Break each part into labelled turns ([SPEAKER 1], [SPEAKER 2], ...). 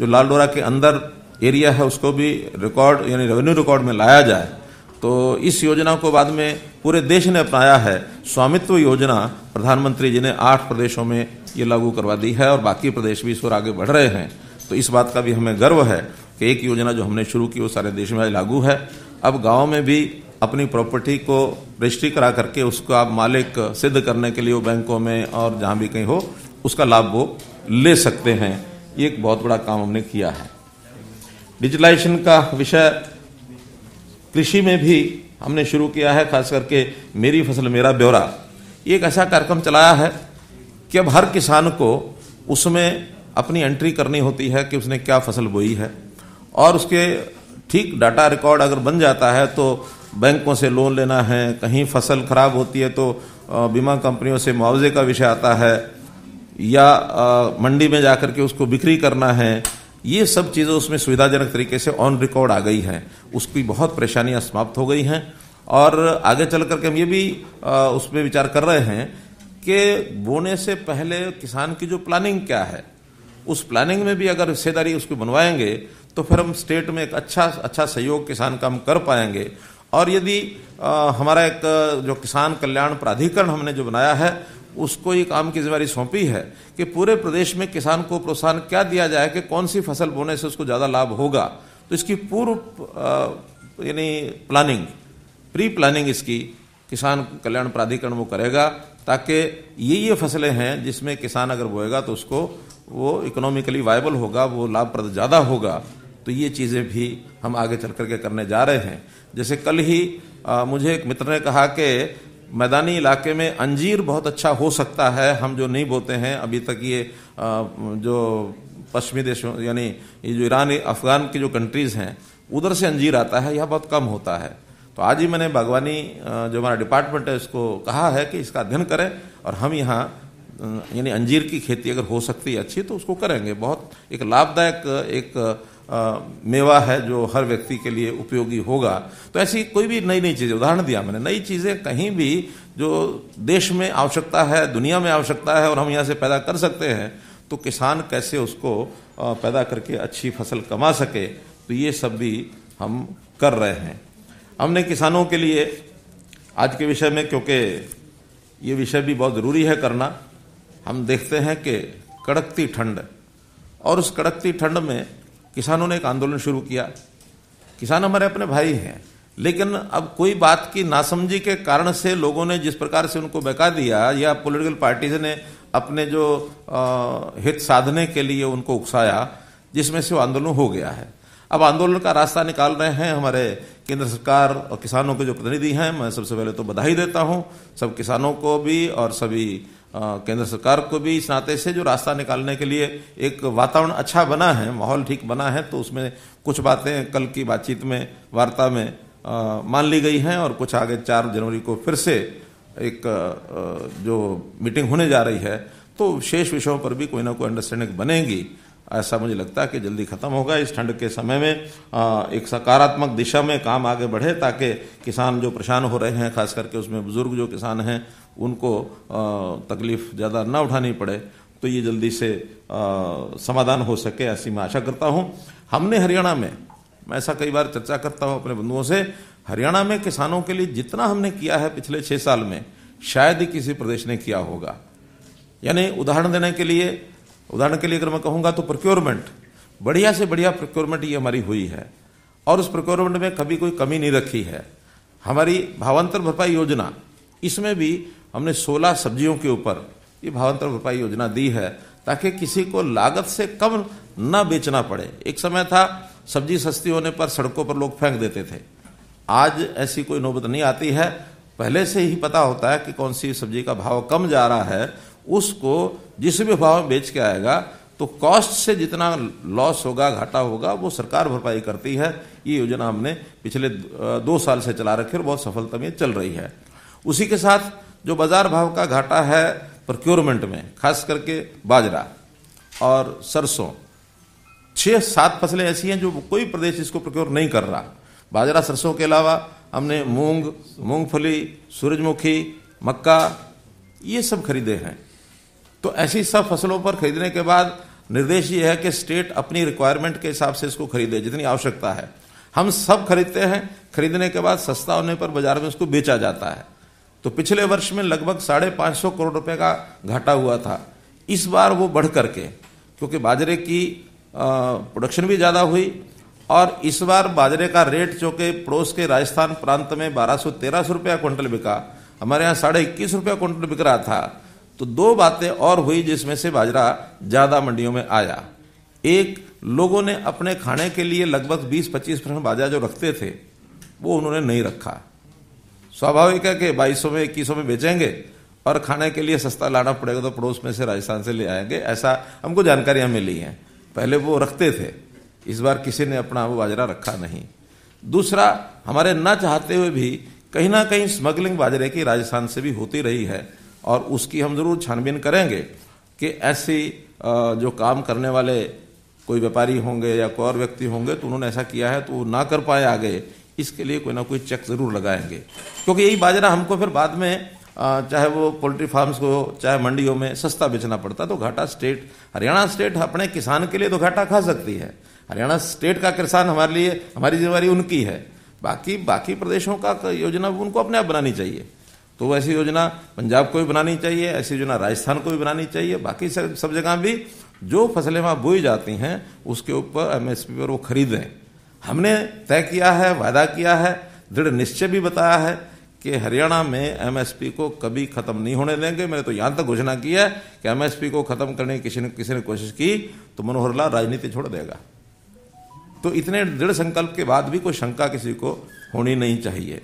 [SPEAKER 1] जो लाल डोरा के अंदर एरिया है उसको भी रिकॉर्ड यानी रेवेन्यू रिकॉर्ड में लाया जाए। तो इस योजना को बाद में पूरे देश ने अपनाया है। स्वामित्व योजना प्रधानमंत्री जी ने 8 प्रदेशों में ये लागू करवा दी है और बाकी प्रदेश भी इस ओर आगे बढ़ रहे हैं। तो इस बात का भी हमें गर्व है कि एक योजना जो हमने शुरू की वो सारे देश में लागू है। अब गांव में भी अपनी प्रॉपर्टी को रजिस्ट्री करा करके उसको आप मालिक सिद्ध करने के लिए वो बैंकों में और जहां भी कहीं हो उसका लाभ वो ले सकते हैं। ये एक बहुत बड़ा काम हमने किया है। डिजिटलाइजेशन का विषय कृषि में भी हमने शुरू किया है, खास करके मेरी फसल मेरा ब्यौरा। ये एक ऐसा कार्यक्रम चलाया है कि अब हर किसान को उसमें अपनी एंट्री करनी होती है कि उसने क्या फसल बोई है और उसके ठीक डाटा रिकॉर्ड अगर बन जाता है तो बैंकों से लोन लेना है, कहीं फसल खराब होती है तो बीमा कंपनियों से मुआवजे का विषय आता है या मंडी में जाकर के उसको बिक्री करना है। ये सब चीज़ें उसमें सुविधाजनक तरीके से ऑन रिकॉर्ड आ गई हैं। उसकी बहुत परेशानियां समाप्त हो गई हैं और आगे चल करके हम ये भी उसमें विचार कर रहे हैं कि बोने से पहले किसान की जो प्लानिंग क्या है, उस प्लानिंग में भी अगर हिस्सेदारी उसको बनवाएंगे तो फिर हम स्टेट में एक अच्छा सहयोग किसान का हम कर पाएंगे। और यदि हमारा एक जो किसान कल्याण प्राधिकरण हमने जो बनाया है उसको ये काम की जिम्मेदारी सौंपी है कि पूरे प्रदेश में किसान को प्रोत्साहन क्या दिया जाए कि कौन सी फसल बोने से उसको ज्यादा लाभ होगा। तो इसकी पूर्व यानी प्लानिंग, प्री प्लानिंग इसकी किसान कल्याण प्राधिकरण वो करेगा ताकि ये फसलें हैं जिसमें किसान अगर बोएगा तो उसको वो इकोनॉमिकली वायबल होगा, वो लाभप्रद ज्यादा होगा। तो ये चीजें भी हम आगे चल करके करने जा रहे हैं। जैसे कल ही मुझे एक मित्र ने कहा कि मैदानी इलाके में अंजीर बहुत अच्छा हो सकता है, हम जो नहीं बोते हैं अभी तक। ये जो पश्चिमी देशों यानी ये जो ईरान अफगान की जो कंट्रीज हैं उधर से अंजीर आता है, यह बहुत कम होता है। तो आज ही मैंने बागवानी जो हमारा डिपार्टमेंट है उसको कहा है कि इसका अध्ययन करें और हम यहाँ यानी अंजीर की खेती अगर हो सकती है अच्छी तो उसको करेंगे। बहुत एक लाभदायक एक मेवा है जो हर व्यक्ति के लिए उपयोगी होगा। तो ऐसी कोई भी नई नई चीजें, उदाहरण दिया मैंने, नई चीजें कहीं भी जो देश में आवश्यकता है, दुनिया में आवश्यकता है और हम यहाँ से पैदा कर सकते हैं तो किसान कैसे उसको पैदा करके अच्छी फसल कमा सके, तो ये सब भी हम कर रहे हैं। हमने किसानों के लिए आज के विषय में, क्योंकि ये विषय भी बहुत जरूरी है करना, हम देखते हैं कि कड़कती ठंड और उस कड़कती ठंड में किसानों ने एक आंदोलन शुरू किया। किसान हमारे अपने भाई हैं, लेकिन अब कोई बात की नासमझी के कारण से लोगों ने जिस प्रकार से उनको बहका दिया या पॉलिटिकल पार्टीज ने अपने जो हित साधने के लिए उनको उकसाया, जिसमें से वो आंदोलन हो गया है। अब आंदोलन का रास्ता निकाल रहे हैं हमारे केंद्र सरकार और किसानों के जो प्रतिनिधि हैं। मैं सबसे पहले तो बधाई देता हूं सब किसानों को भी और सभी केंद्र सरकार को भी, इस नाते से जो रास्ता निकालने के लिए एक वातावरण अच्छा बना है, माहौल ठीक बना है। तो उसमें कुछ बातें कल की बातचीत में, वार्ता में मान ली गई हैं और कुछ आगे 4 जनवरी को फिर से एक जो मीटिंग होने जा रही है तो शेष विषयों पर भी कोई ना कोई अंडरस्टैंडिंग बनेगी। ऐसा मुझे लगता है कि जल्दी खत्म होगा। इस ठंड के समय में एक सकारात्मक दिशा में काम आगे बढ़े ताकि किसान जो परेशान हो रहे हैं, खास करके उसमें बुजुर्ग जो किसान हैं, उनको तकलीफ ज़्यादा ना उठानी पड़े, तो ये जल्दी से समाधान हो सके, ऐसी मैं आशा करता हूँ। हमने हरियाणा में, मैं ऐसा कई बार चर्चा करता हूँ अपने बंधुओं से, हरियाणा में किसानों के लिए जितना हमने किया है पिछले 6 साल में शायद ही किसी प्रदेश ने किया होगा। यानी उदाहरण के लिए अगर मैं कहूँगा तो प्रोक्योरमेंट, बढ़िया से बढ़िया प्रोक्योरमेंट ये हमारी हुई है और उस प्रोक्योरमेंट में कभी कोई कमी नहीं रखी है। हमारी भावांतर भरपाई योजना, इसमें भी हमने 16 सब्जियों के ऊपर ये भावांतर भरपाई योजना दी है ताकि किसी को लागत से कम न बेचना पड़े। एक समय था सब्जी सस्ती होने पर सड़कों पर लोग फेंक देते थे, आज ऐसी कोई नौबत नहीं आती है। पहले से ही पता होता है कि कौन सी सब्जी का भाव कम जा रहा है, उसको जिस भी भाव में बेच के आएगा तो कॉस्ट से जितना लॉस होगा, घाटा होगा, वो सरकार भरपाई करती है। ये योजना हमने पिछले 2 साल से चला रखी और बहुत सफलता में चल रही है। उसी के साथ जो बाजार भाव का घाटा है प्रोक्योरमेंट में, खास करके बाजरा और सरसों, 6-7 फसलें ऐसी हैं जो कोई प्रदेश इसको प्रोक्योर नहीं कर रहा। बाजरा सरसों के अलावा हमने मूंग, मूंगफली, सूरजमुखी, मक्का, ये सब खरीदे हैं। तो ऐसी सब फसलों पर खरीदने के बाद निर्देश ये है कि स्टेट अपनी रिक्वायरमेंट के हिसाब से इसको खरीदे जितनी आवश्यकता है। हम सब खरीदते हैं, खरीदने के बाद सस्ता होने पर बाजार में उसको बेचा जाता है। तो पिछले वर्ष में लगभग 550 करोड़ रुपए का घाटा हुआ था। इस बार वो बढ़ करके, क्योंकि बाजरे की प्रोडक्शन भी ज्यादा हुई और इस बार बाजरे का रेट जो कि पड़ोस के राजस्थान प्रांत में 1200-1300 रुपया क्विंटल बिका, हमारे यहाँ 21.5 रुपया क्विंटल बिक रहा था। तो दो बातें और हुई जिसमें से बाजरा ज्यादा मंडियों में आया। एक, लोगों ने अपने खाने के लिए लगभग 20-25% बाजरा जो रखते थे वो उन्होंने नहीं रखा। स्वाभाविक है कि 2200 में 2100 में बेचेंगे और खाने के लिए सस्ता लाना पड़ेगा तो पड़ोस में से राजस्थान से ले आएंगे, ऐसा हमको जानकारियां मिली हैं। पहले वो रखते थे, इस बार किसी ने अपना वो बाजरा रखा नहीं। दूसरा, हमारे न चाहते हुए भी कहीं ना कहीं स्मगलिंग बाजरे की राजस्थान से भी होती रही है और उसकी हम जरूर छानबीन करेंगे कि ऐसी जो काम करने वाले कोई व्यापारी होंगे या कोई और व्यक्ति होंगे तो उन्होंने ऐसा किया है तो वो ना कर पाए आगे, इसके लिए कोई ना कोई चेक जरूर लगाएंगे। क्योंकि यही बाजरा हमको फिर बाद में चाहे वो पोल्ट्री फार्म्स को चाहे मंडियों में सस्ता बेचना पड़ता, तो घाटा स्टेट, हरियाणा स्टेट अपने किसान के लिए तो घाटा खा सकती है। हरियाणा स्टेट का किसान हमारे लिए, हमारी जिम्मेवारी उनकी है। बाकी प्रदेशों का योजना उनको अपने आप बनानी चाहिए। तो ऐसी योजना पंजाब को भी बनानी चाहिए, ऐसी योजना राजस्थान को भी बनानी चाहिए। बाकी सब जगह भी जो फसलें वहां बोई जाती हैं उसके ऊपर एमएसपी पर वो खरीदें। हमने तय किया है, वादा किया है, दृढ़ निश्चय भी बताया है कि हरियाणा में एमएसपी को कभी खत्म नहीं होने देंगे। मैंने तो यहां तक घोषणा की है कि एमएसपी को खत्म करने की किसी ने कोशिश की तो मनोहर लाल राजनीति छोड़ देगा। तो इतने दृढ़ संकल्प के बाद भी कोई शंका किसी को होनी नहीं चाहिए।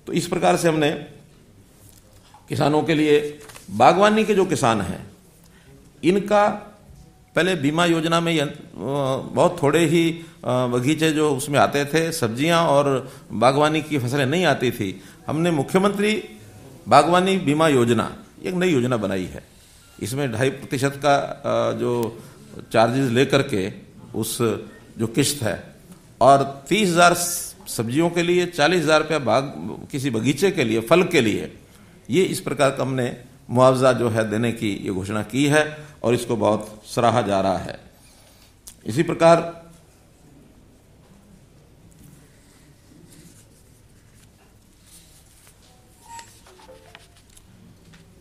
[SPEAKER 1] तो इस प्रकार से हमने किसानों के लिए, बागवानी के जो किसान हैं इनका पहले बीमा योजना में बहुत थोड़े ही बगीचे जो उसमें आते थे, सब्जियां और बागवानी की फसलें नहीं आती थी। हमने मुख्यमंत्री बागवानी बीमा योजना, एक नई योजना बनाई है। इसमें 2.5% का जो चार्जेस लेकर के उस जो किस्त है और 30,000 सब्जियों के लिए, 40,000 रुपया किसी बगीचे के लिए, फल के लिए, ये इस प्रकार का हमने मुआवजा जो है देने की ये घोषणा की है और इसको बहुत सराहा जा रहा है। इसी प्रकार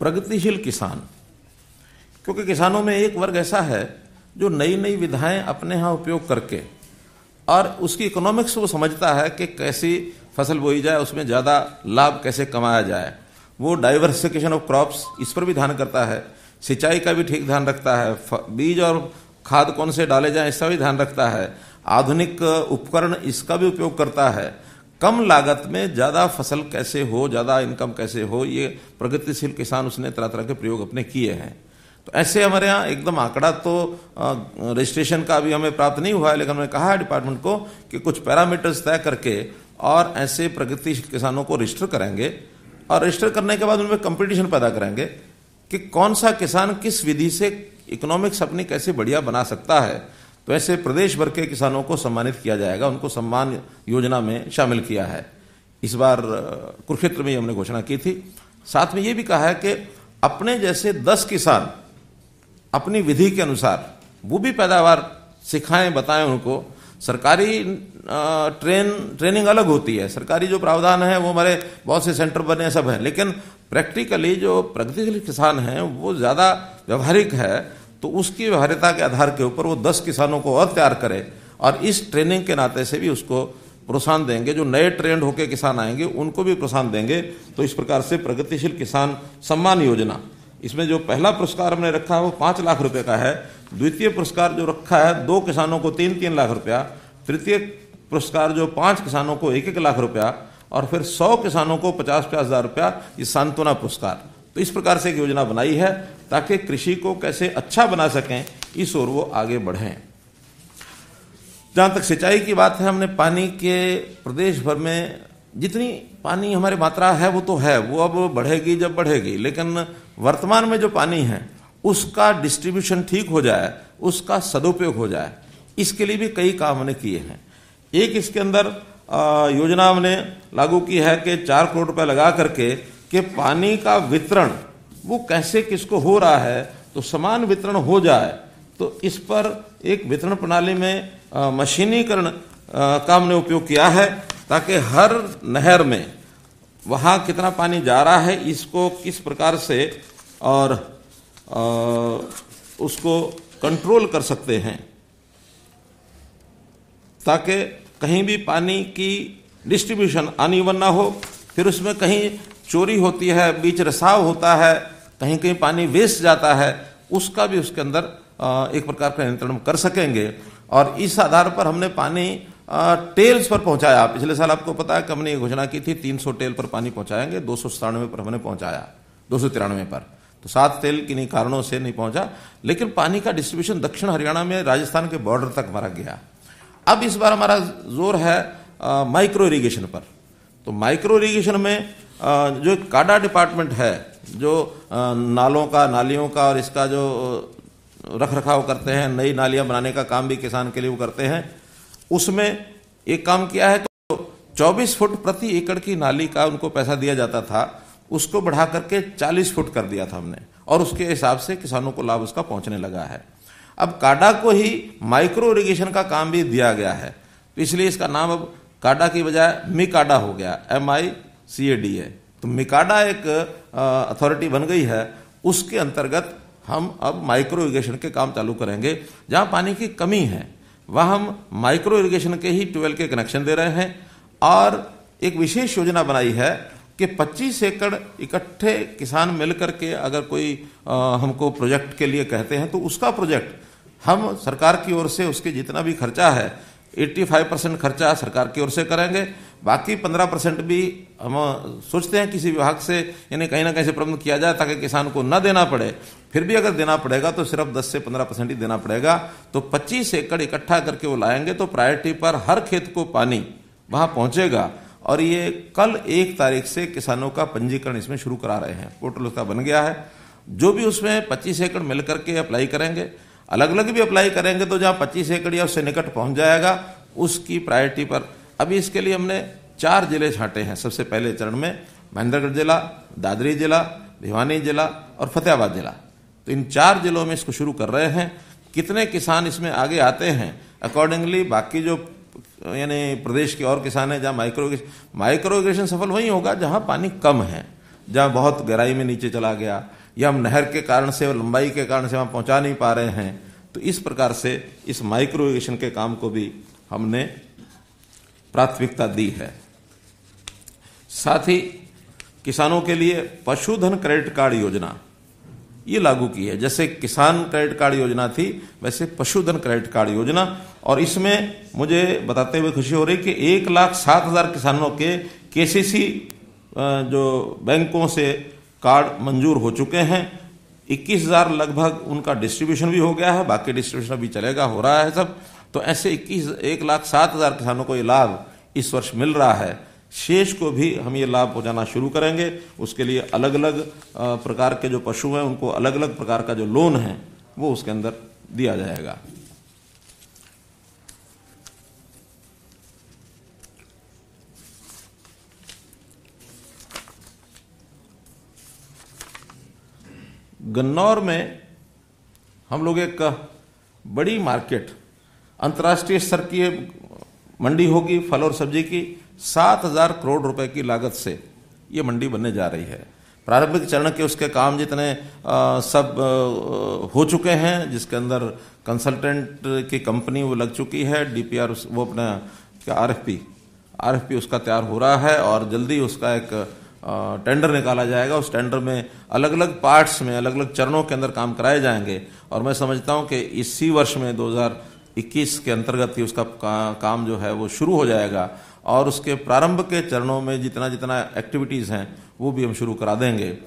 [SPEAKER 1] प्रगतिशील किसान, क्योंकि किसानों में एक वर्ग ऐसा है जो नई नई विधाएं अपने यहां उपयोग करके और उसकी इकोनॉमिक्स को समझता है कि कैसी फसल बोई जाए, उसमें ज्यादा लाभ कैसे कमाया जाए। वो डाइवर्सिफिकेशन ऑफ क्रॉप्स, इस पर भी ध्यान करता है, सिंचाई का भी ठीक ध्यान रखता है, बीज और खाद कौन से डाले जाएं इसका भी ध्यान रखता है, आधुनिक उपकरण इसका भी उपयोग करता है, कम लागत में ज्यादा फसल कैसे हो, ज्यादा इनकम कैसे हो, ये प्रगतिशील किसान उसने तरह तरह के प्रयोग अपने किए हैं। तो ऐसे हमारे यहाँ एकदम आंकड़ा तो रजिस्ट्रेशन का अभी हमें प्राप्त नहीं हुआ है, लेकिन हमने कहा है डिपार्टमेंट को कि कुछ पैरामीटर्स तय करके और ऐसे प्रगतिशील किसानों को रजिस्टर करेंगे और रजिस्टर करने के बाद उनमें कंपटीशन पैदा करेंगे कि कौन सा किसान किस विधि से इकोनॉमिक्स अपनी कैसे बढ़िया बना सकता है। तो ऐसे प्रदेश भर के किसानों को सम्मानित किया जाएगा, उनको सम्मान योजना में शामिल किया है। इस बार कुरुक्षेत्र में हमने घोषणा की थी। साथ में ये भी कहा है कि अपने जैसे 10 किसान अपनी विधि के अनुसार वो भी पैदावार सिखाएं, बताएं उनको। सरकारी ट्रेनिंग अलग होती है, सरकारी जो प्रावधान है वो हमारे बहुत से सेंटर बने सब है, लेकिन प्रैक्टिकली जो प्रगतिशील किसान हैं वो ज्यादा व्यवहारिक है। तो उसकी व्यवहारिकता के आधार के ऊपर वो 10 किसानों को और तैयार करे और इस ट्रेनिंग के नाते से भी उसको प्रोत्साहन देंगे। जो नए ट्रेंड होकर किसान आएंगे उनको भी प्रोत्साहन देंगे। तो इस प्रकार से प्रगतिशील किसान सम्मान योजना, इसमें जो पहला पुरस्कार हमने रखा है वो 5 लाख रुपए का है। द्वितीय पुरस्कार जो रखा है 2 किसानों को 3-3 लाख रुपया, तृतीय पुरस्कार जो 5 किसानों को 1-1 लाख रुपया और फिर 100 किसानों को 50-50 हजार रुपया, ये सांत्वना पुरस्कार। तो इस प्रकार से एक योजना बनाई है ताकि कृषि को कैसे अच्छा बना सकें, इस ओर वो आगे बढ़ें। जहां तक सिंचाई की बात है, हमने पानी के प्रदेश भर में जितनी पानी हमारी मात्रा है वो तो है, वो अब बढ़ेगी जब बढ़ेगी, लेकिन वर्तमान में जो पानी है उसका डिस्ट्रीब्यूशन ठीक हो जाए, उसका सदुपयोग हो जाए, इसके लिए भी कई काम हमने किए हैं। एक इसके अंदर योजना हमने लागू की है कि 4 करोड़ रुपए लगा करके कि पानी का वितरण वो कैसे किसको हो रहा है तो समान वितरण हो जाए, तो इस पर एक वितरण प्रणाली में मशीनीकरण का हमने उपयोग किया है, ताकि हर नहर में वहाँ कितना पानी जा रहा है इसको किस प्रकार से और उसको कंट्रोल कर सकते हैं, ताकि कहीं भी पानी की डिस्ट्रीब्यूशन अनइवन ना हो, फिर उसमें कहीं चोरी होती है, बीच रिसाव होता है, कहीं कहीं पानी वेस्ट जाता है, उसका भी उसके अंदर एक प्रकार का नियंत्रण कर सकेंगे। और इस आधार पर हमने पानी टेल्स पर पहुंचाया। पिछले साल आपको पता है कि हमने ये घोषणा की थी 300 टेल पर पानी पहुंचाएंगे, 297 पर हमने पहुंचाया, 293 पर, तो 7 टेल किन्हीं कारणों से नहीं पहुंचा, लेकिन पानी का डिस्ट्रीब्यूशन दक्षिण हरियाणा में राजस्थान के बॉर्डर तक हमारा गया। अब इस बार हमारा जोर है माइक्रो इरिगेशन पर। तो माइक्रो इरिगेशन में जो काडा डिपार्टमेंट है, जो नालों का, नालियों का और इसका जो रख रखाव करते हैं, नई नालियां बनाने का काम भी किसान के लिए वो करते हैं, उसमें एक काम किया है। तो 24 फुट प्रति एकड़ की नाली का उनको पैसा दिया जाता था, उसको बढ़ा करके 40 फुट कर दिया था हमने, और उसके हिसाब से किसानों को लाभ उसका पहुंचने लगा है। अब काडा को ही माइक्रो इरिगेशन का काम भी दिया गया है, तो इसलिए इसका नाम अब काडा की बजाय मिकाडा हो गया, MICADA। तो मिकाडा एक अथॉरिटी बन गई है, उसके अंतर्गत हम अब माइक्रो इरिगेशन के काम चालू करेंगे। जहां पानी की कमी है वहां हम माइक्रो इरिगेशन के ही ट्यूबवेल के कनेक्शन दे रहे हैं, और एक विशेष योजना बनाई है कि 25 एकड़ इकट्ठे किसान मिलकर के अगर कोई हमको प्रोजेक्ट के लिए कहते हैं, तो उसका प्रोजेक्ट हम सरकार की ओर से उसके जितना भी खर्चा है 85% खर्चा सरकार की ओर से करेंगे, बाकी 15% भी हम सोचते हैं किसी विभाग से यानी कहीं ना कहीं से प्रबंध किया जाए ताकि किसान को न देना पड़े। फिर भी अगर देना पड़ेगा तो सिर्फ 10 से 15% ही देना पड़ेगा। तो 25 एकड़ इकट्ठा करके वो लाएंगे, तो प्रायोरिटी पर हर खेत को पानी वहां पहुंचेगा। और ये कल 1 तारीख से किसानों का पंजीकरण इसमें शुरू करा रहे हैं, पोर्टल उसका बन गया है। जो भी उसमें 25 एकड़ मिलकर के अप्लाई करेंगे, अलग अलग भी अप्लाई करेंगे, तो जहां 25 एकड़ या उससे निकट पहुंच जाएगा उसकी प्रायोरिटी पर। अभी इसके लिए हमने 4 जिले छांटे हैं। सबसे पहले चरण में महेंद्रगढ़ जिला, दादरी जिला, भिवानी जिला और फतेहाबाद जिला, तो इन 4 जिलों में इसको शुरू कर रहे हैं। कितने किसान इसमें आगे आते हैं अकॉर्डिंगली बाकी जो यानी प्रदेश के और किसान हैं, जहां माइक्रो इरिगेशन सफल वही होगा जहां पानी कम है, जहां बहुत गहराई में नीचे चला गया, या हम नहर के कारण से और लंबाई के कारण से वहां पहुंचा नहीं पा रहे हैं। तो इस प्रकार से इस माइक्रो इरिगेशन के काम को भी हमने प्राथमिकता दी है। साथ ही किसानों के लिए पशुधन क्रेडिट कार्ड योजना ये लागू की है। जैसे किसान क्रेडिट कार्ड योजना थी, वैसे पशुधन क्रेडिट कार्ड योजना। और इसमें मुझे बताते हुए खुशी हो रही कि 1,07,000 किसानों के KCC जो बैंकों से कार्ड मंजूर हो चुके हैं। 21,000 लगभग उनका डिस्ट्रीब्यूशन भी हो गया है, बाकी डिस्ट्रीब्यूशन अभी चलेगा, हो रहा है सब। तो ऐसे 1,07,000 किसानों को ये लाभ इस वर्ष मिल रहा है। शेष को भी हम ये लाभ पहुंचाना शुरू करेंगे। उसके लिए अलग अलग प्रकार के जो पशु हैं उनको अलग अलग प्रकार का जो लोन है वो उसके अंदर दिया जाएगा। गन्नौर में हम लोग एक बड़ी मार्केट, अंतर्राष्ट्रीय स्तर की मंडी होगी फल और सब्जी की। 7,000 करोड़ रुपए की लागत से ये मंडी बनने जा रही है। प्रारंभिक चरण के उसके काम जितने सब हो चुके हैं, जिसके अंदर कंसल्टेंट की कंपनी वो लग चुकी है, DPR वो अपना क्या RFP उसका तैयार हो रहा है, और जल्दी उसका एक टेंडर निकाला जाएगा। उस टेंडर में अलग अलग पार्ट्स में अलग अलग चरणों के अंदर काम कराए जाएंगे। और मैं समझता हूं कि इसी वर्ष में 2021 के अंतर्गत ही उसका काम जो है वो शुरू हो जाएगा, और उसके प्रारंभ के चरणों में जितना जितना एक्टिविटीज हैं वो भी हम शुरू करा देंगे।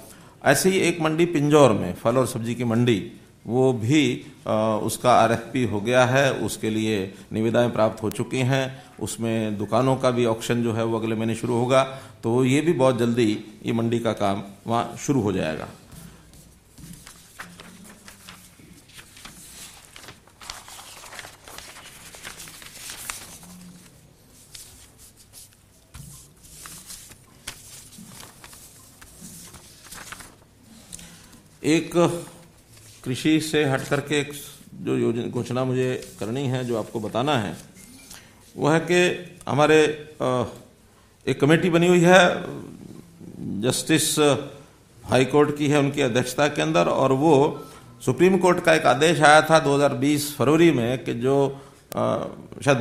[SPEAKER 1] ऐसे ही एक मंडी पिंजौर में, फल और सब्जी की मंडी, वो भी उसका RFP हो गया है, उसके लिए निविदाएं प्राप्त हो चुकी हैं। उसमें दुकानों का भी ऑक्शन जो है वो अगले महीने शुरू होगा। तो ये भी बहुत जल्दी ये मंडी का काम वहां शुरू हो जाएगा। एक कृषि से हट करके एक जो योजना घोषणा मुझे करनी है, जो आपको बताना है, वो है कि हमारे एक कमेटी बनी हुई है, जस्टिस हाई कोर्ट की है, उनकी अध्यक्षता के अंदर, और वो सुप्रीम कोर्ट का एक आदेश आया था 2020 फरवरी में कि जो शायद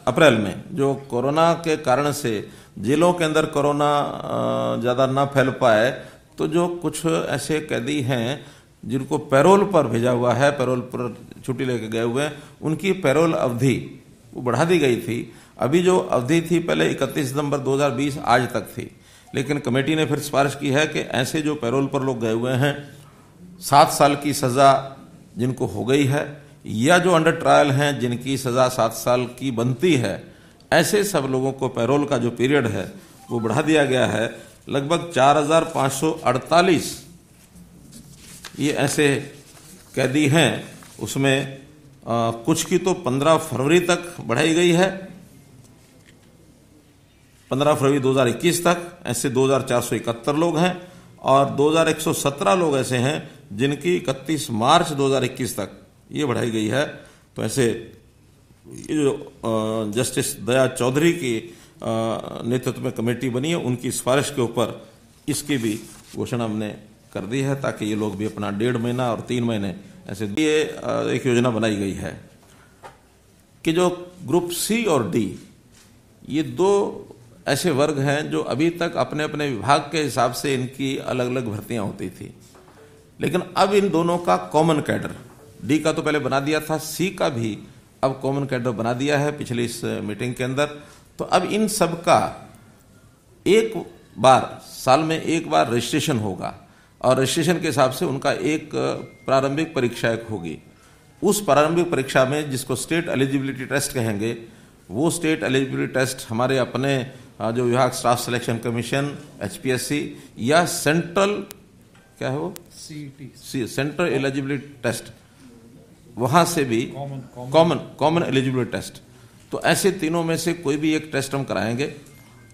[SPEAKER 1] अप्रैल में जो कोरोना के कारण से जेलों के अंदर कोरोना ज़्यादा ना फैल पाए, तो जो कुछ ऐसे कैदी हैं जिनको पैरोल पर भेजा हुआ है, पैरोल पर छुट्टी लेके गए हुए हैं, उनकी पैरोल अवधि वो बढ़ा दी गई थी। अभी जो अवधि थी पहले 31 दिसंबर 2020 आज तक थी, लेकिन कमेटी ने फिर सिफारिश की है कि ऐसे जो पैरोल पर लोग गए हुए हैं, 7 साल की सजा जिनको हो गई है, या जो अंडर ट्रायल हैं जिनकी सजा 7 साल की बनती है, ऐसे सब लोगों को पैरोल का जो पीरियड है वो बढ़ा दिया गया है। लगभग 4548 ये ऐसे कैदी हैं, उसमें कुछ की तो 15 फरवरी तक बढ़ाई गई है, 15 फरवरी 2021 तक ऐसे 2471 लोग हैं, और 2117 लोग ऐसे हैं जिनकी 31 मार्च 2021 तक ये बढ़ाई गई है। तो ऐसे ये जो जस्टिस दया चौधरी की नेतृत्व में कमेटी बनी है, उनकी सिफारिश के ऊपर इसकी भी घोषणा हमने कर दी है, ताकि ये लोग भी अपना 1.5 महीना और 3 महीने ऐसे, ये एक योजना बनाई गई है कि जो ग्रुप सी और डी, ये 2 ऐसे वर्ग हैं जो अभी तक अपने अपने विभाग के हिसाब से इनकी अलग अलग भर्तियां होती थी, लेकिन अब इन दोनों का कॉमन कैडर, डी का तो पहले बना दिया था, सी का भी अब कॉमन कैडर बना दिया है पिछली इस मीटिंग के अंदर। तो अब इन सब का एक बार साल में एक बार रजिस्ट्रेशन होगा, और रजिस्ट्रेशन के हिसाब से उनका एक प्रारंभिक परीक्षा एक होगी। उस प्रारंभिक परीक्षा में, जिसको स्टेट एलिजिबिलिटी टेस्ट कहेंगे, वो स्टेट एलिजिबिलिटी टेस्ट हमारे अपने जो विभाग स्टाफ सिलेक्शन कमीशन HPSC या सेंट्रल क्या है वो CET सेंट्रल एलिजिबिलिटी टेस्ट, वहां से भी कॉमन एलिजिबिलिटी टेस्ट, तो ऐसे तीनों में से कोई भी एक टेस्ट हम कराएंगे।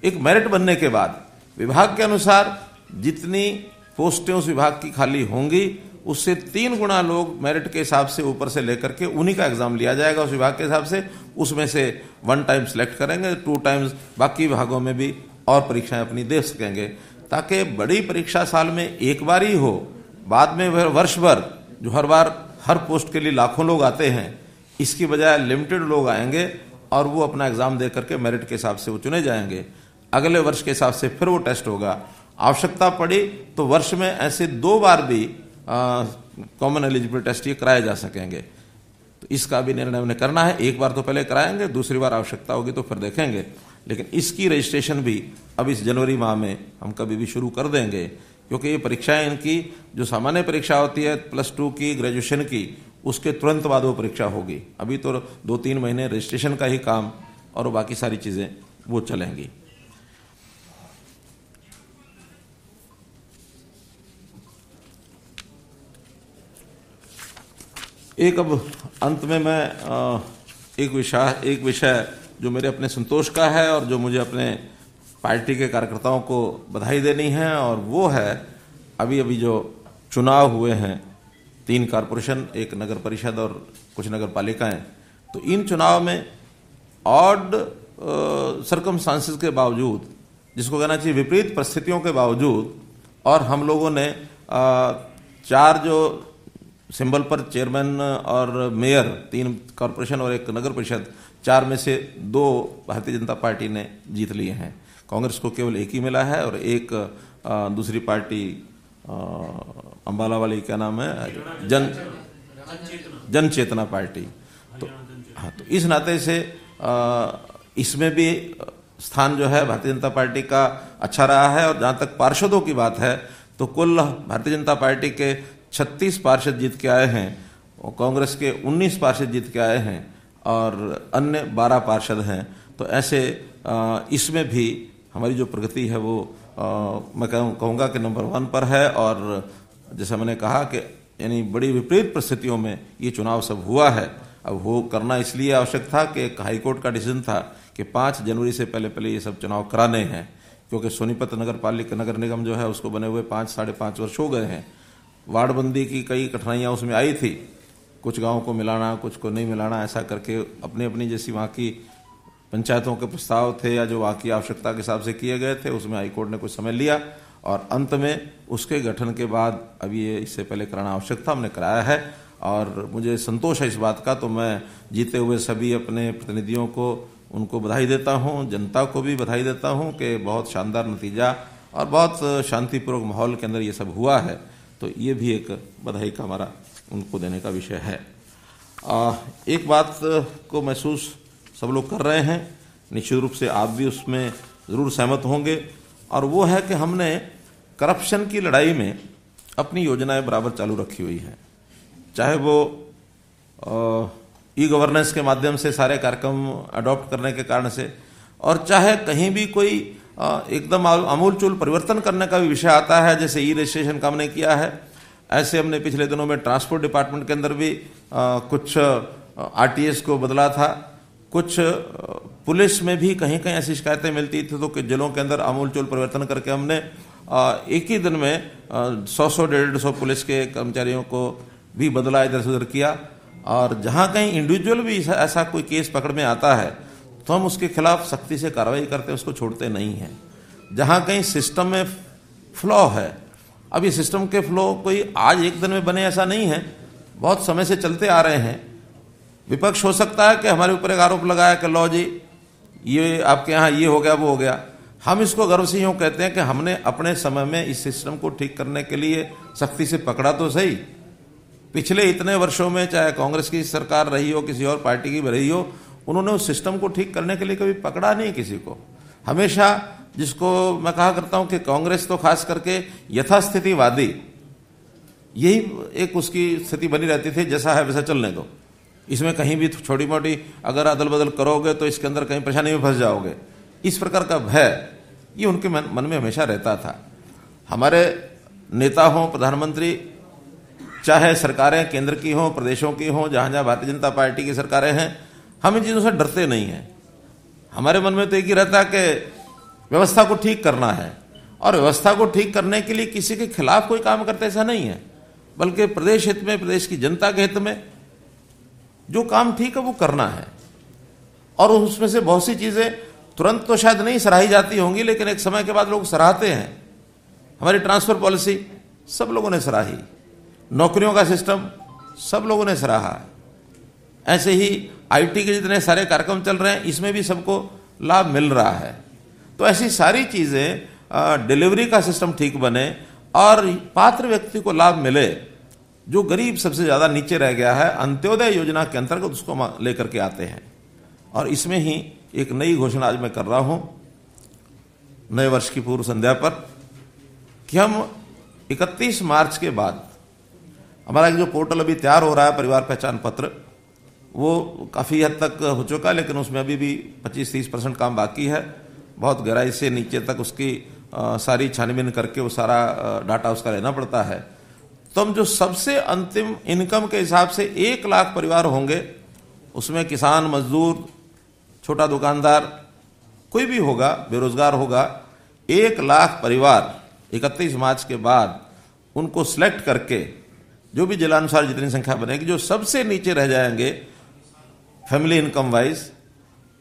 [SPEAKER 1] एक मेरिट बनने के बाद विभाग के अनुसार जितनी पोस्टें उस विभाग की खाली होंगी, उससे 3 गुना लोग मेरिट के हिसाब से ऊपर से लेकर के उन्हीं का एग्जाम लिया जाएगा उस विभाग के हिसाब से। उसमें से 1 टाइम सिलेक्ट करेंगे, 2 टाइम्स बाकी विभागों में भी और परीक्षाएं अपनी दे सकेंगे, ताकि बड़ी परीक्षा साल में एक बार ही हो, बाद में वर्ष भर जो हर बार हर पोस्ट के लिए लाखों लोग आते हैं, इसकी बजाय लिमिटेड लोग आएंगे और वो अपना एग्जाम दे करके मेरिट के हिसाब से वो चुने जाएंगे। अगले वर्ष के हिसाब से फिर वो टेस्ट होगा। आवश्यकता पड़ी तो वर्ष में ऐसे 2 बार भी कॉमन एलिजिबिलिटी टेस्ट ये कराए जा सकेंगे। तो इसका भी निर्णय उन्हें करना है। एक बार तो पहले कराएंगे, दूसरी बार आवश्यकता होगी तो फिर देखेंगे, लेकिन इसकी रजिस्ट्रेशन भी अब इस जनवरी माह में हम कभी भी शुरू कर देंगे, क्योंकि ये परीक्षाएं इनकी जो सामान्य परीक्षा होती है +2 की, ग्रेजुएशन की, उसके तुरंत बाद वो परीक्षा होगी। अभी तो 2-3 महीने रजिस्ट्रेशन का ही काम और बाकी सारी चीजें वो चलेंगी। एक अब अंत में मैं एक विषय जो मेरे अपने संतोष का है और जो मुझे अपने पार्टी के कार्यकर्ताओं को बधाई देनी है, और वो है अभी जो चुनाव हुए हैं, 3 कारपोरेशन, 1 नगर परिषद और कुछ नगर पालिकाएं, तो इन चुनाव में ऑड सर्कमस्टांसेस के बावजूद, जिसको कहना चाहिए विपरीत परिस्थितियों के बावजूद, और हम लोगों ने 4 जो सिंबल पर चेयरमैन और मेयर, 3 कॉरपोरेशन और 1 नगर परिषद, 4 में से 2 भारतीय जनता पार्टी ने जीत लिए हैं। कांग्रेस को केवल 1 ही मिला है, और 1 दूसरी पार्टी अंबाला वाली, क्या नाम है, जन चेतना पार्टी। तो हाँ, तो इस नाते से इसमें भी स्थान जो है भारतीय जनता पार्टी का अच्छा रहा है। और जहां तक पार्षदों की बात है, तो कुल भारतीय जनता पार्टी के 36 पार्षद जीत के आए हैं, और कांग्रेस के 19 पार्षद जीत के आए हैं, और अन्य 12 पार्षद हैं। तो ऐसे इसमें भी हमारी जो प्रगति है वो मैं कहूँगा कि नंबर 1 पर है। और जैसा मैंने कहा कि यानी बड़ी विपरीत परिस्थितियों में ये चुनाव सब हुआ है। अब वो करना इसलिए आवश्यक था कि एक हाईकोर्ट का डिसीजन था कि 5 जनवरी से पहले ये सब चुनाव कराने हैं, क्योंकि सोनीपत नगर निगम जो है उसको बने हुए 5 साढ़े 5 वर्ष हो गए हैं। वार्डबंदी की कई कठिनाइयां उसमें आई थी, कुछ गांवों को मिलाना, कुछ को नहीं मिलाना, ऐसा करके अपनी अपनी जैसी वहाँ की पंचायतों के प्रस्ताव थे या जो वहाँ की आवश्यकता के हिसाब से किए गए थे, उसमें हाईकोर्ट ने कुछ समय लिया और अंत में उसके गठन के बाद अभी ये इससे पहले कराना आवश्यक था, हमने कराया है और मुझे संतोष है इस बात का। तो मैं जीते हुए सभी अपने प्रतिनिधियों को उनको बधाई देता हूं, जनता को भी बधाई देता हूं कि बहुत शानदार नतीजा और बहुत शांतिपूर्वक माहौल के अंदर ये सब हुआ है। तो ये भी एक बधाई का हमारा उनको देने का विषय है। एक बात को महसूस सब लोग कर रहे हैं, निश्चित रूप से आप भी उसमें ज़रूर सहमत होंगे, और वो है कि हमने करप्शन की लड़ाई में अपनी योजनाएं बराबर चालू रखी हुई हैं। चाहे वो ई गवर्नेंस के माध्यम से सारे कार्यक्रम अडॉप्ट करने के कारण से, और चाहे कहीं भी कोई एकदम आमूलचूल परिवर्तन करने का भी विषय आता है, जैसे ई रजिस्ट्रेशन का हमने किया है, ऐसे हमने पिछले दिनों में ट्रांसपोर्ट डिपार्टमेंट के अंदर भी कुछ आरटीएस को बदला था। कुछ पुलिस में भी कहीं कहीं ऐसी शिकायतें मिलती थी, तो जिलों के अंदर आमूलचूल परिवर्तन करके हमने एक ही दिन में 100-150 पुलिस के कर्मचारियों को भी बदला, इधर से उधर किया। और जहां कहीं इंडिविजुअल भी ऐसा कोई केस पकड़ में आता है तो हम उसके खिलाफ सख्ती से कार्रवाई करते हैं, उसको छोड़ते नहीं हैं। जहां कहीं सिस्टम में फ्लॉ है, अब ये सिस्टम के फ्लॉ कोई आज एक दिन में बने ऐसा नहीं है, बहुत समय से चलते आ रहे हैं। विपक्ष हो सकता है कि हमारे ऊपर एक आरोप लगाया कि लो जी ये आपके यहाँ ये हो गया वो हो गया। हम इसको गर्व से यूं कहते हैं कि हमने अपने समय में इस सिस्टम को ठीक करने के लिए सख्ती से पकड़ा तो सही। पिछले इतने वर्षों में चाहे कांग्रेस की सरकार रही हो, किसी और पार्टी की भी रही हो, उन्होंने उस सिस्टम को ठीक करने के लिए कभी पकड़ा नहीं किसी को। हमेशा, जिसको मैं कहा करता हूं कि कांग्रेस तो खास करके यथास्थितिवादी, यही एक उसकी स्थिति बनी रहती थी, जैसा है वैसा चलने दो, इसमें कहीं भी छोटी मोटी अगर अदल बदल करोगे तो इसके अंदर कहीं परेशानी में फंस जाओगे, इस प्रकार का भय ये उनके मन में हमेशा रहता था। हमारे नेता हों, प्रधानमंत्री, चाहे सरकारें केंद्र की हों, प्रदेशों की हों, जहां जहां भारतीय जनता पार्टी की सरकारें हैं, हम इन चीजों से डरते नहीं हैं। हमारे मन में तो एक ही रहता है कि व्यवस्था को ठीक करना है, और व्यवस्था को ठीक करने के लिए किसी के खिलाफ कोई काम करते ऐसा नहीं है, बल्कि प्रदेश हित में, प्रदेश की जनता के हित में जो काम ठीक है वो करना है। और उसमें से बहुत सी चीजें तुरंत तो शायद नहीं सराही जाती होंगी, लेकिन एक समय के बाद लोग सराहते हैं। हमारी ट्रांसफर पॉलिसी सब लोगों ने सराही, नौकरियों का सिस्टम सब लोगों ने सराहा, ऐसे ही आईटी के जितने सारे कार्यक्रम चल रहे हैं इसमें भी सबको लाभ मिल रहा है। तो ऐसी सारी चीजें, डिलीवरी का सिस्टम ठीक बने और पात्र व्यक्ति को लाभ मिले, जो गरीब सबसे ज्यादा नीचे रह गया है, अंत्योदय योजना के अंतर्गत उसको लेकर के आते हैं। और इसमें ही एक नई घोषणा आज मैं कर रहा हूं नए वर्ष की पूर्व संध्या पर, कि हम 31 मार्च के बाद हमारा जो पोर्टल अभी तैयार हो रहा है, परिवार पहचान पत्र, वो काफी हद तक हो चुका है, लेकिन उसमें अभी भी 25-30% काम बाकी है। बहुत गहराई से नीचे तक उसकी सारी छानबीन करके वो सारा डाटा उसका लेना पड़ता है। तो हम जो सबसे अंतिम इनकम के हिसाब से 1 लाख परिवार होंगे, उसमें किसान, मजदूर, छोटा दुकानदार, कोई भी होगा, बेरोजगार होगा, 1 लाख परिवार 31 मार्च के बाद उनको सिलेक्ट करके, जो भी जिलानुसार जितनी संख्या बनेगी, जो सबसे नीचे रह जाएंगे फैमिली इनकम वाइज,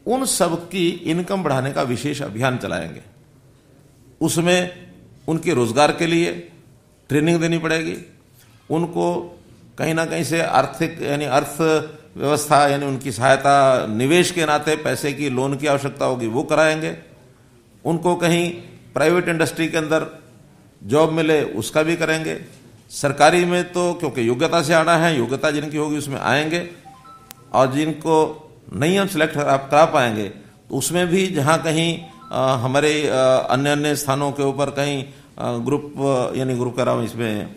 [SPEAKER 1] उन सब की इनकम बढ़ाने का विशेष अभियान चलाएंगे। उसमें उनके रोजगार के लिए ट्रेनिंग देनी पड़ेगी, उनको कहीं ना कहीं से आर्थिक यानी अर्थव्यवस्था यानी उनकी सहायता, निवेश के नाते पैसे की, लोन की आवश्यकता होगी वो कराएंगे, उनको कहीं प्राइवेट इंडस्ट्री के अंदर जॉब मिले उसका भी करेंगे। सरकारी में तो क्योंकि योग्यता से आना है, योग्यता जिनकी होगी उसमें आएंगे, और जिनको नहीं हम सिलेक्ट करा पाएंगे तो उसमें भी जहां कहीं हमारे अन्य अन्य स्थानों के ऊपर कहीं ग्रुप यानी ग्रुप करा हूं, इसमें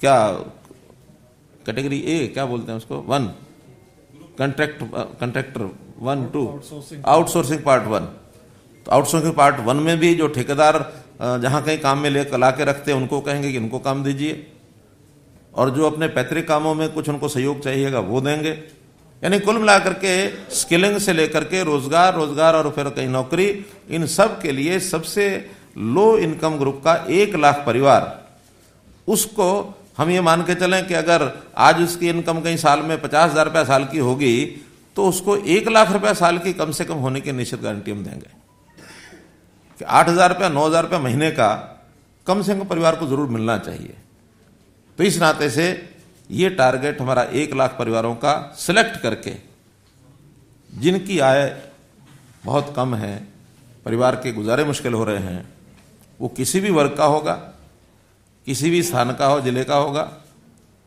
[SPEAKER 1] क्या कैटेगरी ए क्या बोलते हैं उसको, 1 कंट्रैक्टर 1, 2 आउटसोर्सिंग पार्ट 1। तो आउटसोर्सिंग पार्ट 1 में भी जो ठेकेदार जहां कहीं काम में लेकर ला के रखते हैं उनको कहेंगे कि उनको काम दीजिए, और जो अपने पैतृक कामों में कुछ उनको सहयोग चाहिएगा वो देंगे। यानी कुल मिलाकर के स्किलिंग से लेकर के रोजगार और फिर कहीं नौकरी, इन सब के लिए सबसे लो इनकम ग्रुप का 1 लाख परिवार, उसको हम ये मान के चलें कि अगर आज उसकी इनकम कहीं साल में 50,000 रुपया साल की होगी तो उसको 1 लाख रुपया साल की कम से कम होने की निश्चित गारंटी हम देंगे कि 8,000 रुपया 9,000 रुपया महीने का कम से कम परिवार को जरूर मिलना चाहिए। तो इस नाते से ये टारगेट हमारा 1 लाख परिवारों का सिलेक्ट करके, जिनकी आय बहुत कम है, परिवार के गुजारे मुश्किल हो रहे हैं, वो किसी भी वर्ग का होगा, किसी भी स्थान का हो, जिले का होगा,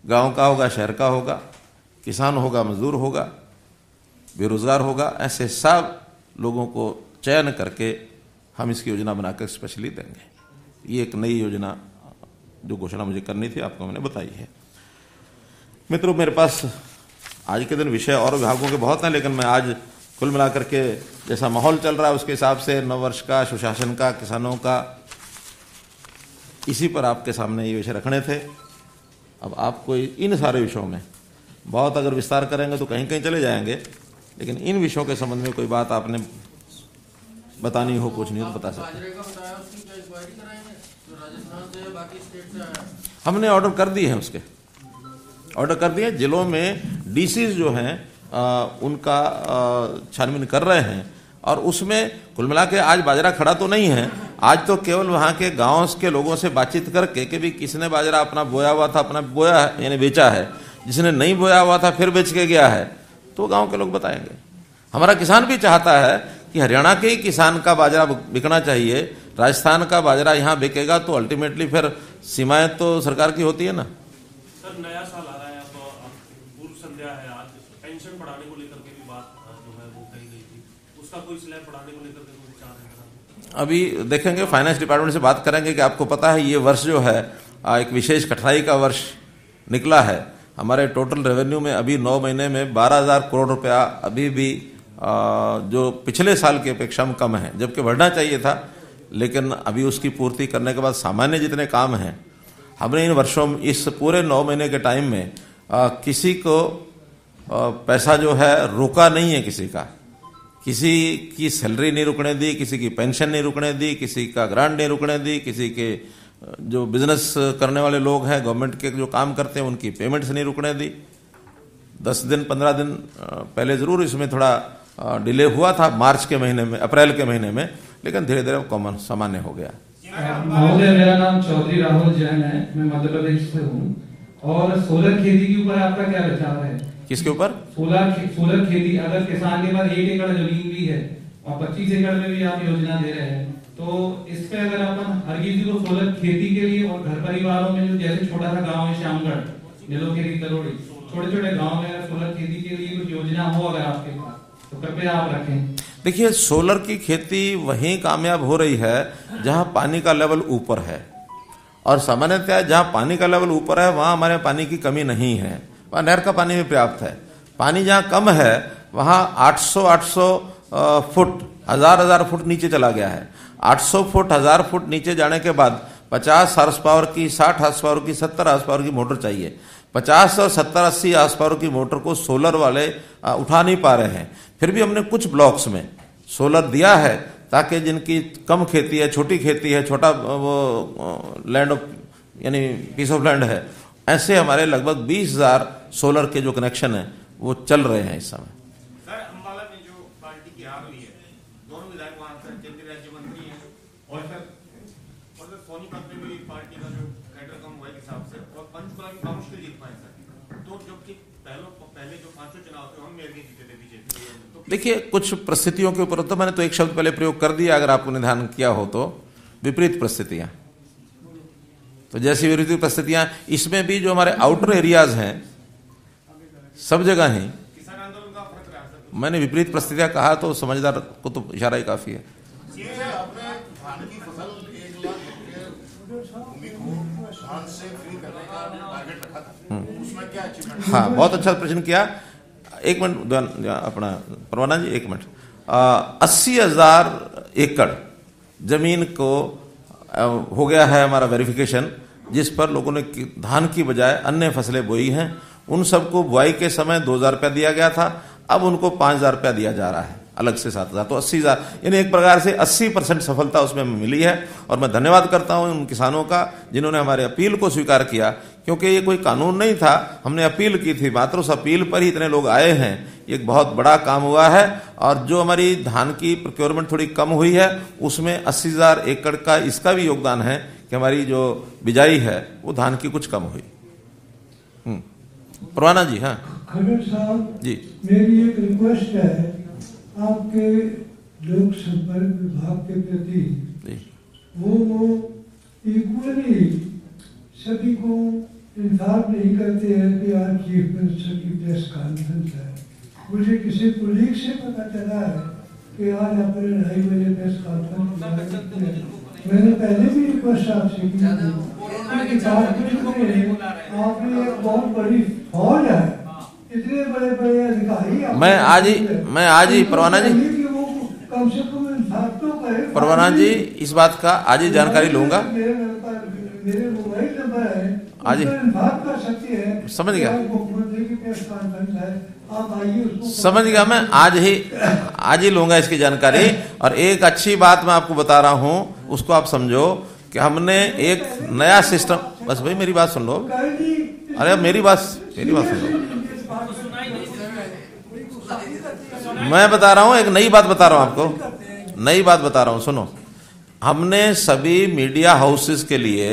[SPEAKER 1] गांव का होगा, शहर का होगा, किसान होगा, मजदूर होगा, बेरोजगार होगा, ऐसे सब लोगों को चयन करके हम इसकी योजना बनाकर स्पेशली देंगे। ये एक नई योजना जो घोषणा मुझे करनी थी आपको मैंने बताई है। मित्रों, मेरे पास आज के दिन विषय और विभागों के बहुत हैं, लेकिन मैं आज कुल मिलाकर के जैसा माहौल चल रहा है उसके हिसाब से नववर्ष का, सुशासन का, किसानों का, इसी पर आपके सामने ये विषय रखने थे। अब आपको इन सारे विषयों में बहुत अगर विस्तार करेंगे तो कहीं कहीं चले जाएंगे, लेकिन इन विषयों के संबंध में कोई बात आपने बतानी हो, कुछ नहीं तो बता सकते। हमने ऑर्डर कर दिए हैं, उसके ऑर्डर कर दिए। जिलों में डीसीज जो हैं उनका छानबीन कर रहे हैं और उसमें कुल मिला के आज बाजरा खड़ा तो नहीं है। आज तो केवल वहां के गांव के लोगों से बातचीत करके कि भी किसने बाजरा अपना बोया हुआ था अपना बोया है यानी बेचा है, जिसने नहीं बोया हुआ था फिर बेच के गया है, तो गांव के लोग बताएंगे। हमारा किसान भी चाहता है कि हरियाणा के ही किसान का बाजरा बिकना चाहिए, राजस्थान का बाजरा यहाँ बिकेगा तो अल्टीमेटली फिर सीमाएं तो सरकार की होती है ना।
[SPEAKER 2] सर, नया साल आ रहा है, अब पूर्व संध्या है, आज पेंशन बढ़ाने को लेकर के भी बात जो है वो कही गई थी, उसका कोई स्लैब बढ़ाने को लेकर के कोई विचार है?
[SPEAKER 1] अभी देखेंगे, फाइनेंस डिपार्टमेंट से बात करेंगे कि आपको पता है ये वर्ष जो है एक विशेष कठिनाई का वर्ष निकला है। हमारे टोटल रेवेन्यू में अभी 9 महीने में 12,000 करोड़ रुपया अभी भी जो पिछले साल की अपेक्षा में कम है, जबकि बढ़ना चाहिए था, लेकिन अभी उसकी पूर्ति करने के बाद सामान्य जितने काम हैं हमने इन वर्षों में, इस पूरे 9 महीने के टाइम में किसी को पैसा जो है रोका नहीं है, किसी की सैलरी नहीं रुकने दी, किसी की पेंशन नहीं रुकने दी, किसी का ग्रांट नहीं रुकने दी, किसी के जो बिजनेस करने वाले लोग हैं, गवर्नमेंट के जो काम करते हैं उनकी पेमेंट्स नहीं रुकने दी। 10 दिन 15 दिन पहले जरूर इसमें थोड़ा डिले हुआ था, मार्च के महीने में, अप्रैल के महीने में, लेकिन धीरे धीरे कॉमन सामान्य हो गया।
[SPEAKER 3] महोदय, मेरा नाम चौधरी राहुल जैन है, मैं मध्य प्रदेश से हूँ। और सोलर खेती के ऊपर आपका क्या विचार है?
[SPEAKER 1] किसके ऊपर?
[SPEAKER 3] सोलर खेती। अगर किसान के पास 1 एकड़ जमीन भी है और 25 एकड़ में भी आप योजना दे रहे हैं, तो इस पे अगर अपन हर किसी को सोलर खेती के लिए और घर परिवारों में जो जैसे छोटा सा गाँव है श्यामगढ़, नीलोखेड़ी, तरोड़ी, छोटे छोटे गाँव में अगर सोलर खेती के लिए कुछ योजना हो अगर आपके पास तो कृपया आप रखें।
[SPEAKER 1] देखिए, सोलर की खेती वहीं कामयाब हो रही है जहां पानी का लेवल ऊपर है, और सामान्यतः जहां पानी का लेवल ऊपर है वहां हमारे पानी की कमी नहीं है, वहां नहर का पानी भी पर्याप्त है। पानी जहां कम है वहां 800 फुट, 1000 फुट नीचे चला गया है। 800 फुट, 1000 फुट नीचे जाने के बाद 50 हार्स पावर की, 60 हार्स पावर की, 70 हार्स पावर की मोटर चाहिए। 50 और 70-80 हार्स पावर की मोटर को सोलर वाले उठा नहीं पा रहे हैं। फिर भी हमने कुछ ब्लॉक्स में सोलर दिया है ताकि जिनकी कम खेती है, छोटी खेती है, छोटा वो लैंड यानी पीस ऑफ लैंड है, ऐसे हमारे लगभग 20,000 सोलर के जो कनेक्शन है वो चल रहे हैं इस समय।
[SPEAKER 4] सर, अंबाला में जो पार्टी की हार हुई है, दोनों विधायक वहां सर केंद्रीय राज्य मंत्री हैं और सर सोनीपत में भी पार्टी का जो कैडर कम हुआ है हिसाब से, और पंचकुला में मुश्किल जीत पाए सर। तो जबकि पहले जो 5 चुनाव थे हम मेयर के जीते थे बीजेपी। तो
[SPEAKER 1] देखिए, कुछ परिस्थितियों के ऊपर तो मैंने तो एक शब्द पहले प्रयोग कर दिया, अगर आपने ध्यान किया हो तो, विपरीत परिस्थितियां। तो जैसी विपरीत परिस्थितियां इसमें भी जो हमारे आउटर एरियाज हैं सब जगह हैं।
[SPEAKER 4] किसान आंदोलन का फर्क रहा सर।
[SPEAKER 1] मैंने विपरीत परिस्थितियां कहा तो समझदार को तो इशारा ही काफी है।
[SPEAKER 5] आपने धान की फसल 1 लाख भूमि को धान से फ्री करने का टारगेट रखा था, उसमें क्या अचीवमेंट?
[SPEAKER 1] हाँ, बहुत अच्छा प्रश्न किया। एक मिनट अपना परवाना जी, 1 मिनट। 80,000 एकड़ जमीन को हो गया है हमारा वेरिफिकेशन, जिस पर लोगों ने धान की बजाय अन्य फसलें बोई हैं। उन सबको बुआई के समय 2,000 रुपया दिया गया था, अब उनको 5,000 रुपया दिया जा रहा है अलग से 7,000, तो 80,000 यानी एक प्रकार से 80% सफलता उसमें मिली है। और मैं धन्यवाद करता हूं उन किसानों का जिन्होंने हमारे अपील को स्वीकार किया, क्योंकि ये कोई कानून नहीं था, हमने अपील की थी, मात्र उस अपील पर ही इतने लोग आए हैं। एक बहुत बड़ा काम हुआ है। और जो हमारी धान की प्रोक्योरमेंट थोड़ी कम हुई है, उसमें 80,000 एकड़ का इसका भी योगदान है कि हमारी जो बिजाई है वो धान की कुछ कम हुई। परवाना जी। हाँ
[SPEAKER 6] खट्टर साहब
[SPEAKER 1] जी,
[SPEAKER 6] मेरी एक रिक्वेस्ट है आपके लोक संपर्क विभाग के प्रति, वो इक्वली सभी को इंसाफ नहीं करते हैं कि आज चीफ मिनिस्टर की प्रेस कॉन्फ्रेंस है। मुझे किसी कुलीग से पता चला है कि आज आपने 2:30 बजे प्रेस कॉन्फ्रेंस, मैंने पहले भी रिक्वेस्ट आपसे की थी। आपने एक बहुत बड़ी फौज है, इतने बड़े बड़े अधिकारी,
[SPEAKER 1] मैं आज ही परवाना जी,
[SPEAKER 6] कम से कम इंसाफ तो करे।
[SPEAKER 1] परवाना जी इस बात का आज ही जानकारी लूंगा।
[SPEAKER 6] मेरे मोबाइल नंबर है,
[SPEAKER 1] आज ही
[SPEAKER 6] इंसाफ कर सकती है।
[SPEAKER 1] समझ गया,
[SPEAKER 6] मुख्यमंत्री की प्रेस कॉन्फ्रेंस है, आप आइए उसको
[SPEAKER 1] समझ गया। मैं आज ही लूंगा इसकी जानकारी। और एक अच्छी बात मैं आपको बता रहा हूं, उसको आप समझो कि हमने एक नया सिस्टम, बस भाई मेरी बात सुन लो। अरे मेरी बात सुन लो, मैं बता रहा हूं, एक नई बात बता रहा हूं आपको, नई बात बता रहा हूं, सुनो। हमने सभी मीडिया हाउसेस के लिए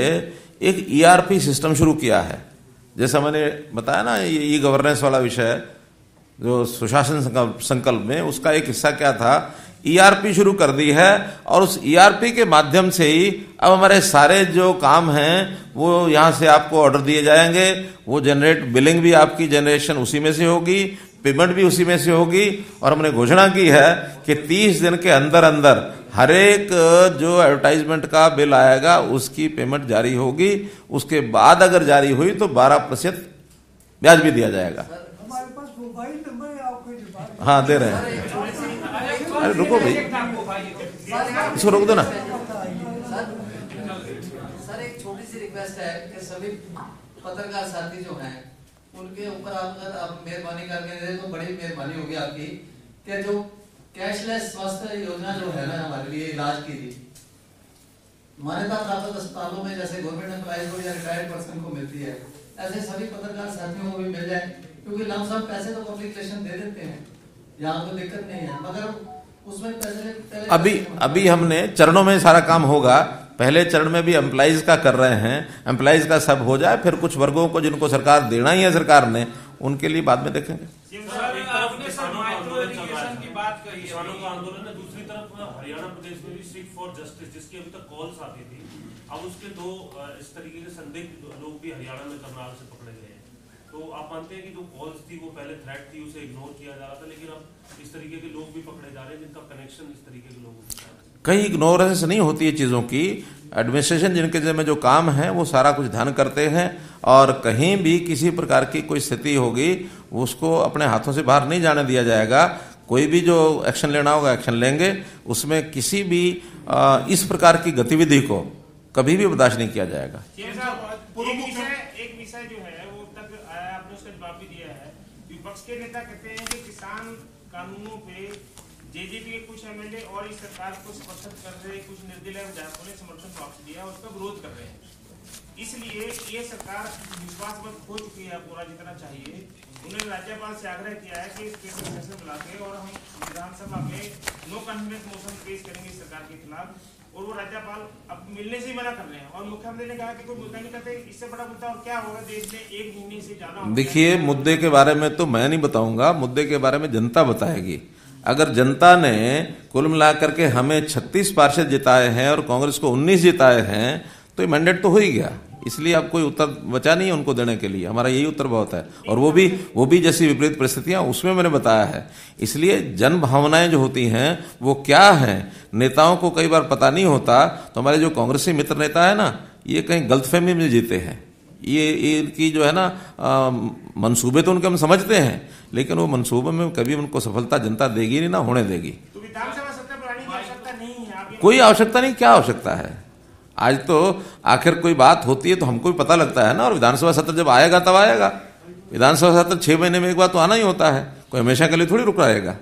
[SPEAKER 1] एक ERP सिस्टम शुरू किया है। जैसा मैंने बताया ना, ये गवर्नेंस वाला विषय जो सुशासन संकल्प में, उसका एक हिस्सा क्या था, ERP शुरू कर दी है। और उस ERP के माध्यम से ही अब हमारे सारे जो काम हैं वो यहां से आपको ऑर्डर दिए जाएंगे, वो जनरेट, बिलिंग भी आपकी जनरेशन उसी में से होगी, पेमेंट भी उसी में से होगी। और हमने घोषणा की है कि 30 दिन के अंदर अंदर हर एक जो एडवर्टाइजमेंट का बिल आएगा उसकी पेमेंट जारी होगी। उसके बाद अगर जारी हुई तो 12% ब्याज भी दिया जाएगा।
[SPEAKER 6] हमारे पास मोबाइल नंबर है, आपको
[SPEAKER 1] हाँ दे रहे हैं। अरे रुको भाई, इसको रोक दो ना।
[SPEAKER 7] सर एक छोटी सी रिक्वेस्ट है कि सभी पत्रकार साथी जो हैं उनके ऊपर आप मेहरबानी करके दे तो बड़ी मेहरबानी होगी आपकी, कि जो कैशलेस स्वास्थ्य योजना जो है ना हमारे लिए इलाज की थी, मान्यता प्राप्त अस्पतालों में जैसे गवर्नमेंट एम्प्लॉइज को या रिटायर्ड पर्सन को मिलती है, ऐसे सभी पत्रकार साथियों को भी मिल जाए। क्योंकि लमसम पैसे तो पब्लिक रिलेशन दे देते हैं, यहाँ कोई दिक्कत नहीं है, मगर उसमें पैसे
[SPEAKER 1] अभी हमने चरणों में सारा काम होगा। पहले चरण में भी एम्प्लॉइज का कर रहे हैं, एम्प्लॉइज का सब हो जाए, फिर कुछ वर्गों को जिनको सरकार देना ही है सरकार ने, उनके लिए बाद में देखेंगे।
[SPEAKER 2] किसानों का आंदोलन है, दूसरी तरफ हरियाणा प्रदेश में भी सिख फॉर जस्टिस, जिसकी अभी तक कॉल्स आती थी, अब उसके 2 इस तरीके के संदिग्ध लोग भी हरियाणा में करनाल से पकड़े गए हैं। तो आप मानते हैं कि जो कॉल्स थी वो पहले थ्रेट थी, उसे इग्नोर किया जा रहा था, लेकिन अब इस तरीके के लोग भी पकड़े जा रहे हैं जिनका कनेक्शन इस तरीके के लोगों के साथ।
[SPEAKER 1] कहीं इग्नोरेंस नहीं होती है चीजों की। एडमिनिस्ट्रेशन जिनके जिम्मे जो काम है वो सारा कुछ ध्यान करते हैं, और कहीं भी किसी प्रकार की कोई स्थिति होगी उसको अपने हाथों से बाहर नहीं जाने दिया जाएगा। कोई भी जो एक्शन लेना होगा एक्शन लेंगे, उसमें किसी भी इस प्रकार की गतिविधि को कभी भी बर्दाश्त नहीं किया जाएगा।
[SPEAKER 4] एक विषय जो है वो तक आया, आपने उसका जवाब भी दिया है। विपक्ष के नेता कहते हैं कि किसान कानूनों पे जेजेपी के कुछ एमएलए और इस सरकार को समर्थन कर रहे कुछ निर्दलीय विधायकों ने समर्थन वापस लिया और उसका विरोध कर रहे हैं, इसलिए ये सरकार विश्वास मत खो चुकी है, पूरा जितना चाहिए। उन्होंने राज्यपाल से आग्रह किया है कि केस में फैसला बुला के और हम विधानसभा में नो कॉन्फिडेंस मोशन पेश करेंगे सरकार के खिलाफ, और वो राज्यपाल अब मिलने से ही मना कर रहे हैं। और मुख्यमंत्री ने कहा कि कोई मुद्दा नहीं करते, इससे बड़ा मुद्दा और क्या होगा देश में 1 महीने से ज्यादा।
[SPEAKER 1] देखिए, मुद्दे के बारे में तो मैं नहीं बताऊंगा, मुद्दे के बारे में जनता बताएगी। अगर जनता ने कुल मिलाकर के हमें 36 पार्षद जिताए हैं और कांग्रेस को 19 जिताए हैं, तो ये मैंडेट तो हो ही गया। इसलिए अब कोई उत्तर बचा नहीं है उनको देने के लिए, हमारा यही उत्तर बहुत है। और वो भी जैसी विपरीत परिस्थितियां उसमें मैंने बताया है। इसलिए जन भावनाएं जो होती हैं वो क्या हैं, नेताओं को कई बार पता नहीं होता। तो हमारे जो कांग्रेसी मित्र नेता है ना, ये कहीं गलतफहमी में जीते हैं। ये इनकी जो है ना मंसूबे तो उनके हम समझते हैं, लेकिन वो मंसूबे में कभी उनको सफलता जनता देगी नहीं, ना होने देगी।
[SPEAKER 4] तो विधानसभा सत्र बुलाने की आवश्यकता नहीं है,
[SPEAKER 1] कोई आवश्यकता नहीं। क्या आवश्यकता है? आज तो आखिर कोई बात होती है तो हमको भी पता लगता है ना, और विधानसभा सत्र जब आएगा तब आएगा। विधानसभा सत्र 6 महीने में एक बार तो आना ही होता है, कोई हमेशा के लिए थोड़ी रुक रहेगा।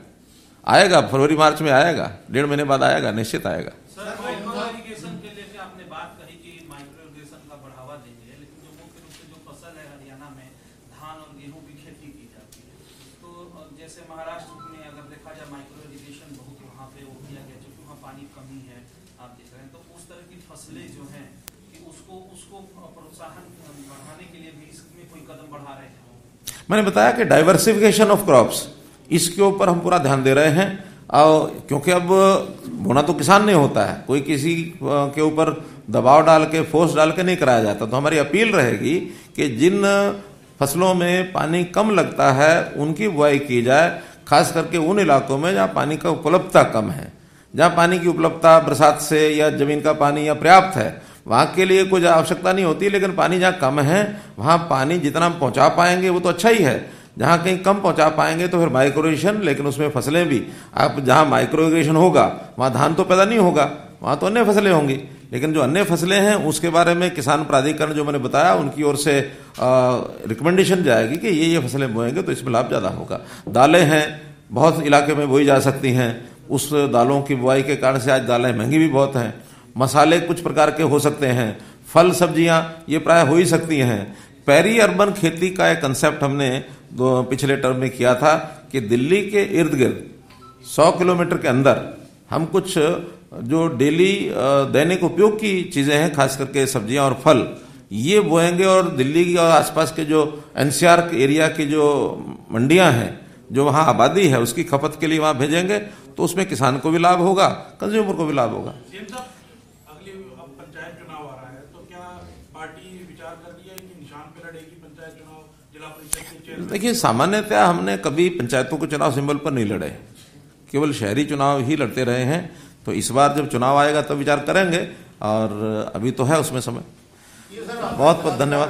[SPEAKER 1] आएगा, फरवरी मार्च में आएगा, 1.5 महीने बाद आएगा, निश्चित आएगा।
[SPEAKER 8] इरिगेशन के लेके आपने बात कही कि माइक्रो इरिगेशन का बढ़ावा देंगे, लेकिन जो मुख्य रूप से जो फसल वहाँ पे वो किया गया, क्योंकि वहाँ पानी कमी है आप देख रहे हैं, तो उस तरह की फसलें जो हैं कि उसको प्रोत्साहन बढ़ाने के लिए भी इसमें कोई कदम बढ़ा रहे हैं?
[SPEAKER 1] मैंने बताया कि डाइवर्सिफिकेशन ऑफ क्रॉप्स, इसके ऊपर हम पूरा ध्यान दे रहे हैं। क्योंकि अब बोना तो किसान नहीं होता है, कोई किसी के ऊपर दबाव डाल के, फोर्स डाल के नहीं कराया जाता। तो हमारी अपील रहेगी कि जिन फसलों में पानी कम लगता है उनकी बुआई की जाए, खास करके उन इलाकों में जहां पानी का उपलब्धता कम है। जहां पानी की उपलब्धता बरसात से या जमीन का पानी या पर्याप्त है, वहां के लिए कुछ आवश्यकता नहीं होती, लेकिन पानी जहां कम है वहां पानी जितना हम पहुंचा पाएंगे वो तो अच्छा ही है। जहां कहीं कम पहुंचा पाएंगे तो फिर माइक्रो इरिगेशन, लेकिन उसमें फसलें भी, आप जहां माइक्रो इरिगेशन होगा वहां धान तो पैदा नहीं होगा, वहां तो अन्य फसलें होंगी। लेकिन जो अन्य फसलें हैं उसके बारे में किसान प्राधिकरण जो मैंने बताया उनकी ओर से रिकमेंडेशन जाएगी कि ये फसलें बोएंगे तो इसमें लाभ ज्यादा होगा। दालें हैं, बहुत इलाके में बोई जा सकती हैं, उस दालों की बुआई के कारण से आज दालें महंगी भी बहुत हैं। मसाले कुछ प्रकार के हो सकते हैं, फल सब्जियां ये प्राय हो ही सकती हैं। पेरी अर्बन खेती का एक कंसेप्ट हमने पिछले टर्म में किया था कि दिल्ली के इर्द गिर्द 100 किलोमीटर के अंदर हम कुछ जो डेली दैनिक उपयोग की चीजें हैं, खास करके सब्जियां और फल, ये बोएंगे और दिल्ली की और आसपास के जो एनसीआर एरिया की जो मंडियां हैं, जो वहां आबादी है, उसकी खपत के लिए वहां भेजेंगे तो उसमें किसान को भी लाभ होगा, कंज्यूमर को भी लाभ होगा।
[SPEAKER 9] अगले पंचायत चुनाव आ रहा है, तो क्या पार्टी विचार कर रही है कि निशान पे लड़ेगी पंचायत चुनाव, जिला परिषद के चेयरमैन?
[SPEAKER 1] देखिए, सामान्यतः हमने कभी पंचायतों के चुनाव सिंबल पर नहीं लड़े, केवल शहरी चुनाव ही लड़ते रहे हैं। तो इस बार जब चुनाव आएगा तब विचार करेंगे, और अभी तो है उसमें समय। बहुत बहुत धन्यवाद।